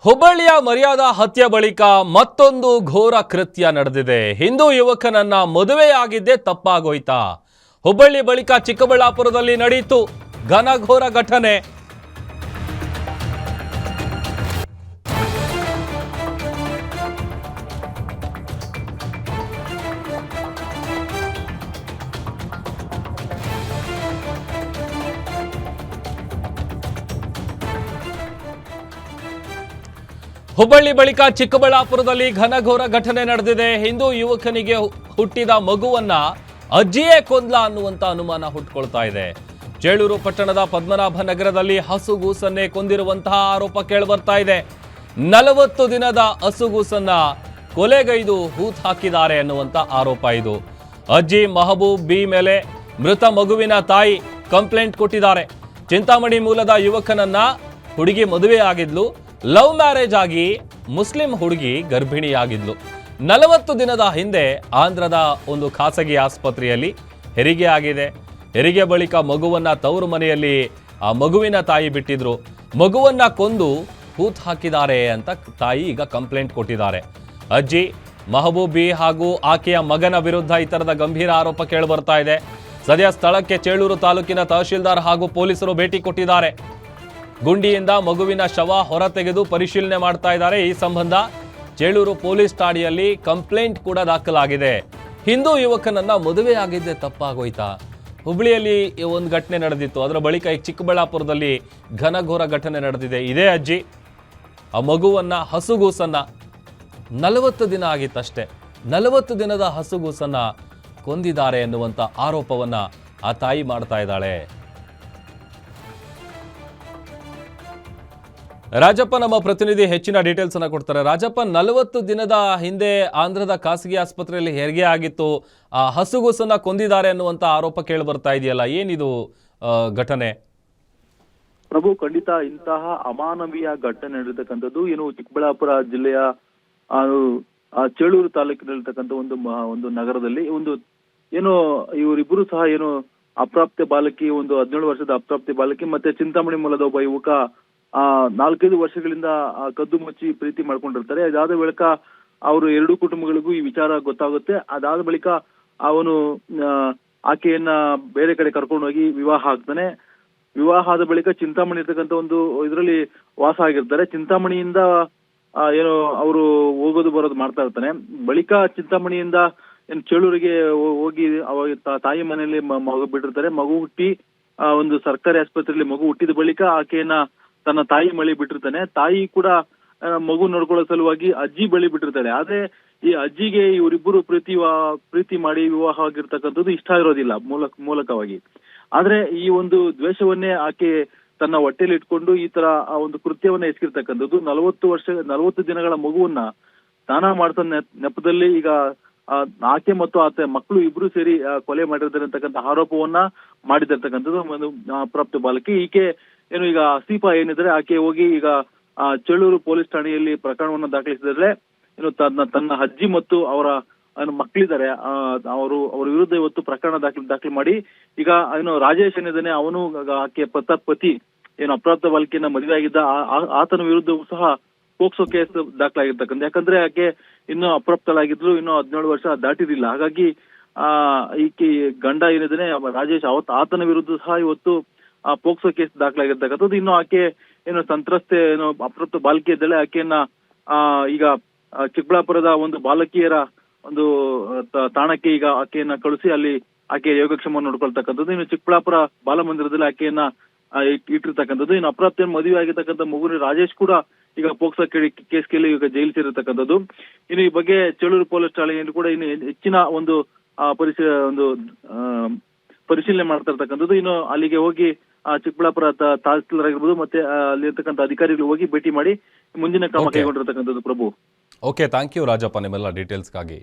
ಹುಬ್ಬಳ್ಳಿಯ ಮರ್ಯಾದಾ ಹತ್ಯೆ ಬಳಿಕ ಮತ್ತೊಂದು ಘೋರ ಕೃತ್ಯ ನಡೆದಿದೆ. ಹಿಂದೂ ಯುವಕನನ್ನ ಮದುವೆಯಾಗಿದ್ದೇ ತಪ್ಪಾಗೋಯ್ತಾ? ಹುಬ್ಬಳ್ಳಿ ಬಳಿಕ ಚಿಕ್ಕಬಳ್ಳಾಪುರದಲ್ಲಿ ನಡೆಯಿತು ಘನಘೋರ ಘಟನೆ. ಹುಬ್ಬಳ್ಳಿ ಬಳಿಕ ಚಿಕ್ಕಬಳ್ಳಾಪುರದಲ್ಲಿ ಘನಘೋರ ಘಟನೆ ನಡೆದಿದೆ. ಹಿಂದೂ ಯುವಕನಿಗೆ ಹುಟ್ಟಿದ ಮಗುವನ್ನ ಅಜ್ಜಿಯೇ ಕೊಂದ್ಲ ಅನ್ನುವಂತ ಅನುಮಾನ ಹುಟ್ಟುಕೊಳ್ತಾ ಇದೆ. ಚೇಳೂರು ಪಟ್ಟಣದ ಪದ್ಮನಾಭ ನಗರದಲ್ಲಿ ಹಸುಗೂಸನ್ನೇ ಕೊಂದಿರುವಂತಹ ಆರೋಪ ಕೇಳಿಬರ್ತಾ ಇದೆ. 40 ದಿನದ ಹಸುಗೂಸನ್ನ ಕೊಲೆಗೈದು ಹೂತ್ ಹಾಕಿದ್ದಾರೆ ಅನ್ನುವಂತ ಆರೋಪ ಇದು. ಅಜ್ಜಿ ಮಹಬೂಬ್ ಬಿ ಮೇಲೆ ಮೃತ ಮಗುವಿನ ತಾಯಿ ಕಂಪ್ಲೇಂಟ್ ಕೊಟ್ಟಿದ್ದಾರೆ. ಚಿಂತಾಮಣಿ ಮೂಲದ ಯುವಕನನ್ನ ಹುಡುಗಿ ಮದುವೆ ಆಗಿದ್ಲು. ಲವ್ ಮ್ಯಾರೇಜ್ ಆಗಿ ಮುಸ್ಲಿಂ ಹುಡುಗಿ ಗರ್ಭಿಣಿಯಾಗಿದ್ಲು. 40 ದಿನದ ಹಿಂದೆ ಆಂಧ್ರದ ಒಂದು ಖಾಸಗಿ ಆಸ್ಪತ್ರೆಯಲ್ಲಿ ಹೆರಿಗೆ ಆಗಿದೆ. ಹೆರಿಗೆ ಬಳಿಕ ಮಗುವನ್ನ ತವರು ಮನೆಯಲ್ಲಿ ಆ ಮಗುವಿನ ತಾಯಿ ಬಿಟ್ಟಿದ್ರು. ಮಗುವನ್ನ ಕೊಂದು ಹೂತ್ ಹಾಕಿದ್ದಾರೆ ಅಂತ ತಾಯಿ ಈಗ ಕಂಪ್ಲೇಂಟ್ ಕೊಟ್ಟಿದ್ದಾರೆ. ಅಜ್ಜಿ ಮಹಬೂಬಿ ಹಾಗೂ ಆಕೆಯ ಮಗನ ವಿರುದ್ಧ ಈ ತರದ ಗಂಭೀರ ಆರೋಪ ಕೇಳಿಬರ್ತಾ ಇದೆ. ಸದ್ಯ ಸ್ಥಳಕ್ಕೆ ಚೇಳೂರು ತಾಲೂಕಿನ ತಹಶೀಲ್ದಾರ್ ಹಾಗೂ ಪೊಲೀಸರು ಭೇಟಿ ಕೊಟ್ಟಿದ್ದಾರೆ. ಗುಂಡಿಯಿಂದ ಮಗುವಿನ ಶವ ಹೊರತೆಗೆದು ಪರಿಶೀಲನೆ ಮಾಡ್ತಾ ಇದ್ದಾರೆ. ಈ ಸಂಬಂಧ ಚೇಳೂರು ಪೊಲೀಸ್ ಠಾಣೆಯಲ್ಲಿ ಕಂಪ್ಲೇಂಟ್ ಕೂಡ ದಾಖಲಾಗಿದೆ. ಹಿಂದೂ ಯುವಕನನ್ನ ಮದುವೆಯಾಗಿದ್ದೇ ತಪ್ಪಾಗೋಯ್ತಾ? ಹುಬ್ಬಳ್ಳಿಯಲ್ಲಿ ಒಂದು ಘಟನೆ ನಡೆದಿತ್ತು, ಅದರ ಬಳಿಕ ಈಗ ಚಿಕ್ಕಬಳ್ಳಾಪುರದಲ್ಲಿ ಘನಘೋರ ಘಟನೆ ನಡೆದಿದೆ. ಇದೇ ಅಜ್ಜಿ ಆ ಮಗುವನ್ನ ಹಸುಗೂಸನ್ನ 40 ದಿನ ಆಗಿತ್ತಷ್ಟೇ, 40 ದಿನದ ಹಸುಗೂಸನ್ನ ಕೊಂದಿದ್ದಾರೆ ಎನ್ನುವಂತ ಆರೋಪವನ್ನ ಆ ತಾಯಿ ಮಾಡ್ತಾ ಇದ್ದಾಳೆ. ರಾಜಪ್ಪ ನಮ್ಮ ಪ್ರತಿನಿಧಿ ಹೆಚ್ಚಿನ ಡೀಟೇಲ್ಸ್ ಅನ್ನ ಕೊಡ್ತಾರೆ. ರಾಜಪ್ಪ, 40 ದಿನದ ಹಿಂದೆ ಆಂಧ್ರದ ಖಾಸಗಿ ಆಸ್ಪತ್ರೆಯಲ್ಲಿ ಹೆರಿಗೆ ಆಗಿತ್ತು, ಆ ಹಸುಗೂಸನ್ನ ಕೊಂದಿದ್ದಾರೆ ಅನ್ನುವಂತ ಆರೋಪ ಕೇಳಿ ಬರ್ತಾ ಇದೆಯಲ್ಲ, ಏನಿದು ಘಟನೆ? ಪ್ರಭು, ಖಂಡಿತ ಇಂತಹ ಅಮಾನವೀಯ ಘಟನೆ ನಡೆದಿರ್ತಕ್ಕಂಥದ್ದು ಏನು ಚಿಕ್ಕಬಳ್ಳಾಪುರ ಜಿಲ್ಲೆಯ ಚೇಳೂರು ತಾಲೂಕಿನಲ್ಲಿರ್ತಕ್ಕಂಥ ಒಂದು ನಗರದಲ್ಲಿ ಏನು ಇವರಿಬ್ಬರು ಸಹ ಏನು ಅಪ್ರಾಪ್ತ ಬಾಲಕಿ, 17 ವರ್ಷದ ಅಪ್ರಾಪ್ತ ಬಾಲಕಿ ಮತ್ತೆ ಚಿಂತಾಮಣಿ ಮೂಲದ ಒಬ್ಬ ಯುವಕ 4-5 ವರ್ಷಗಳಿಂದ ಕದ್ದು ಮುಚ್ಚಿ ಪ್ರೀತಿ ಮಾಡ್ಕೊಂಡಿರ್ತಾರೆ. ಅದಾದ ಬಳಿಕ ಅವರು ಎರಡೂ ಕುಟುಂಬಗಳಿಗೂ ಈ ವಿಚಾರ ಗೊತ್ತಾಗುತ್ತೆ. ಅದಾದ ಬಳಿಕ ಅವನು ಆಕೆಯನ್ನ ಬೇರೆ ಕಡೆ ಕರ್ಕೊಂಡು ಹೋಗಿ ವಿವಾಹ ಆಗ್ತಾನೆ. ವಿವಾಹ ಆದ ಬಳಿಕ ಚಿಂತಾಮಣಿ ಇರ್ತಕ್ಕಂಥ ಒಂದು ಇದರಲ್ಲಿ ವಾಸ ಆಗಿರ್ತಾರೆ. ಚಿಂತಾಮಣಿಯಿಂದ ಏನು ಅವರು ಹೋಗೋದು ಬರೋದು ಮಾಡ್ತಾ ಇರ್ತಾನೆ. ಬಳಿಕ ಚಿಂತಾಮಣಿಯಿಂದ ಏನು ಚೇಳೂರಿಗೆ ಹೋಗಿ ತಾಯಿ ಮನೆಯಲ್ಲಿ ಮಗು ಬಿಟ್ಟಿರ್ತಾರೆ. ಮಗು ಹುಟ್ಟಿ ಒಂದು ಸರ್ಕಾರಿ ಆಸ್ಪತ್ರೆಯಲ್ಲಿ ಮಗು ಹುಟ್ಟಿದ ಬಳಿಕ ಆಕೆಯನ್ನ ತನ್ನ ತಾಯಿ ಬಳಿ ಬಿಟ್ಟಿರ್ತಾನೆ. ತಾಯಿ ಕೂಡ ಮಗು ನೋಡ್ಕೊಳ್ಳೋ ಸಲುವಾಗಿ ಅಜ್ಜಿ ಬಳಿ ಬಿಟ್ಟಿರ್ತಾಳೆ. ಆದ್ರೆ ಈ ಅಜ್ಜಿಗೆ ಇವರಿಬ್ಬರು ಪ್ರೀತಿ ಮಾಡಿ ವಿವಾಹ ಆಗಿರ್ತಕ್ಕಂಥದ್ದು ಇಷ್ಟ ಇರೋದಿಲ್ಲ ಮೂಲಕವಾಗಿ. ಆದ್ರೆ ಈ ಒಂದು ದ್ವೇಷವನ್ನೇ ಆಕೆ ತನ್ನ ಹೊಟ್ಟೆಯಲ್ಲಿ ಇಟ್ಕೊಂಡು ಈ ತರ ಒಂದು ಕೃತ್ಯವನ್ನ ಎಸಗಿರ್ತಕ್ಕಂಥದ್ದು. 40 ದಿನಗಳ ಮಗುವನ್ನ ಸ್ನಾನ ಮಾಡಿಸೋ ನೆಪದಲ್ಲಿ ಈಗ ಆಕೆ ಮತ್ತು ಆತ ಮಕ್ಕಳು ಇಬ್ರು ಸೇರಿ ಕೊಲೆ ಮಾಡಿರ್ತಾರೆ ಅಂತಕ್ಕಂಥ ಆರೋಪವನ್ನ ಮಾಡಿದಿರ್ತಕ್ಕಂಥದ್ದು ಒಂದು ಅಪ್ರಾಪ್ತ ಬಾಲಕಿ. ಈಕೆ ಏನು ಈಗ ಆಸೀಫಾ ಏನಿದ್ರೆ ಆಕೆ ಹೋಗಿ ಈಗ ಚೇಳೂರು ಪೊಲೀಸ್ ಠಾಣೆಯಲ್ಲಿ ಪ್ರಕರಣವನ್ನ ದಾಖಲಿಸಿದ್ರೆ ಏನು ತನ್ನ ಅಜ್ಜಿ ಮತ್ತು ಅವರ ಮಕ್ಕಳಿದ್ದಾರೆ ಅವ್ರ ವಿರುದ್ಧ ಇವತ್ತು ಪ್ರಕರಣ ದಾಖಲೆ ಮಾಡಿ ಈಗ ಏನು ರಾಜೇಶ್ ಏನಿದ್ದಾನೆ ಅವನು ಆಕೆ ಪತಿ ಏನು ಅಪ್ರಾಪ್ತ ಬಾಲಕಿಯನ್ನ ಮದುವೆ ಆಗಿದ್ದ ಆತನ ವಿರುದ್ಧವೂ ಸಹ ಪೋಕ್ಸೋ ಕೇಸ್ ದಾಖಲಾಗಿರ್ತಕ್ಕಂಥ. ಯಾಕಂದ್ರೆ ಆಕೆ ಇನ್ನೂ ಅಪ್ರಾಪ್ತಳಾಗಿದ್ರು, ಇನ್ನೂ 17 ವರ್ಷ ದಾಟಿದಿಲ್ಲ. ಹಾಗಾಗಿ ಈಕೆ ಗಂಡ ಏನಿದ್ದಾನೆ ರಾಜೇಶ್ ಆತನ ವಿರುದ್ಧ ಸಹ ಇವತ್ತು ಪೋಕ್ಸೋ ಕೇಸ್ ದಾಖಲಾಗಿರ್ತಕ್ಕಂಥದ್ದು. ಇನ್ನು ಆಕೆ ಏನು ಸಂತ್ರಸ್ತೆ ಏನು ಅಪ್ರಾಪ್ತ ಬಾಲಕಿ ಇದ್ದಾಳೆ, ಆಕೆಯನ್ನ ಈಗ ಚಿಕ್ಕಬಳ್ಳಾಪುರದ ಒಂದು ಬಾಲಕಿಯರ ಒಂದು ತಾಣಕ್ಕೆ ಈಗ ಆಕೆಯನ್ನ ಕಳಿಸಿ ಅಲ್ಲಿ ಆಕೆ ಯೋಗಕ್ಷೇಮವನ್ನು ನೋಡ್ಕೊಳ್ತಕ್ಕಂಥದ್ದು. ಇನ್ನು ಚಿಕ್ಕಬಳ್ಳಾಪುರ ಬಾಲಮಂದಿರದಲ್ಲಿ ಆಕೆಯನ್ನ ಇಟ್ಟಿರ್ತಕ್ಕಂಥದ್ದು. ಇನ್ನು ಅಪ್ರಾಪ್ತ ಮದುವೆ ಆಗಿರ್ತಕ್ಕಂಥ ಮಗುವಿನ ರಾಜೇಶ್ ಕೂಡ ಈಗ ಪೋಕ್ಸೋ ಕೇಸ್ ಕೇಳಿ ಈಗ ಜೈಲು ಸೇರಿರ್ತಕ್ಕಂಥದ್ದು. ಇನ್ನು ಈ ಬಗ್ಗೆ ಚೇಳೂರು ಪೊಲೀಸ್ ಠಾಣೆಯಲ್ಲಿ ಕೂಡ ಇನ್ನು ಹೆಚ್ಚಿನ ಒಂದು ಪರಿಶೀಲನೆ ಮಾಡ್ತಾ ಇರ್ತಕ್ಕಂಥದ್ದು. ಇನ್ನು ಅಲ್ಲಿಗೆ ಹೋಗಿ ಚಿಕ್ಕಬಳ್ಳಾಪುರ ತಹಸೀಲ್ದಾರ್ ಆಗಿರ್ಬೋದು ಮತ್ತೆ ಅಲ್ಲಿ ಇರ್ತಕ್ಕಂಥ ಅಧಿಕಾರಿಗಳು ಹೋಗಿ ಭೇಟಿ ಮಾಡಿ ಮುಂದಿನ ಕ್ರಮ ಕೈಗೊಂಡಿರ್ತಕ್ಕಂಥದ್ದು. ಪ್ರಭು, ಓಕೆ, ಥ್ಯಾಂಕ್ ಯು ರಾಜಪ್ಪ ನಿಮ್ಮೆಲ್ಲ ಡೀಟೇಲ್ಸ್ಗಾಗಿ.